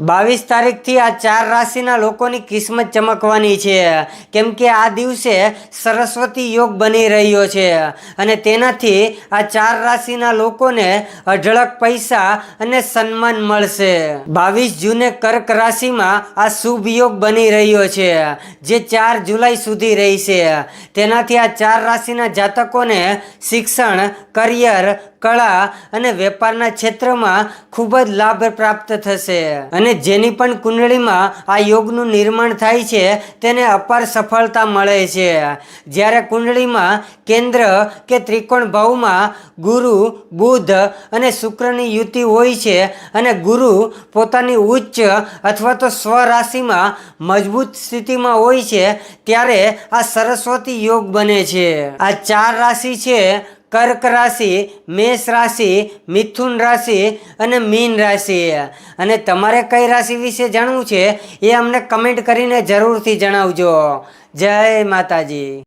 22 તારીખથી આ 4 રાશિના લોકોની કિસ્મત ચમકવાની છે, કેમ કે આ દિવસે સરસ્વતી યોગ બની રહ્યો છે અને તેનાથી આ 4 રાશિના લોકોને અઢળક પૈસા અને સન્માન મળશે। 22 જૂને કર્ક રાશિમાં આ શુભ યોગ બની રહ્યો છે, જે 4 જુલાઈ સુધી રહેશે। તેનાથી આ 4 રાશિના જાતકોને શિક્ષણ, કરિયર, કળા અને વેપારના ક્ષેત્રમાં ખૂબ જ લાભ પ્રાપ્ત થશે અને જેની પણ કુંડળીમાં આ યોગનું નિર્માણ થાય છે તેને અપાર સફળતા મળે છે। જ્યારે કુંડળીમાં કેન્દ્ર કે ત્રિકોણ ભાવમાં ગુરુ, બુધ અને શુક્રની યુતિ હોય છે અને ગુરુ પોતાની ઉચ્ચ અથવા તો સ્વરાશિમાં મજબૂત સ્થિતિમાં હોય છે, ત્યારે આ સરસ્વતી યોગ બને છે। આ 4 રાશિ છે કર્ક રાશિ, મેષ રાશિ, મિથુન રાશિ અને મીન રાશિ। અને તમારે કઈ રાશિ વિશે જાણવું છે એ અમને કમેન્ટ કરીને જરૂરથી જણાવજો। જય માતાજી।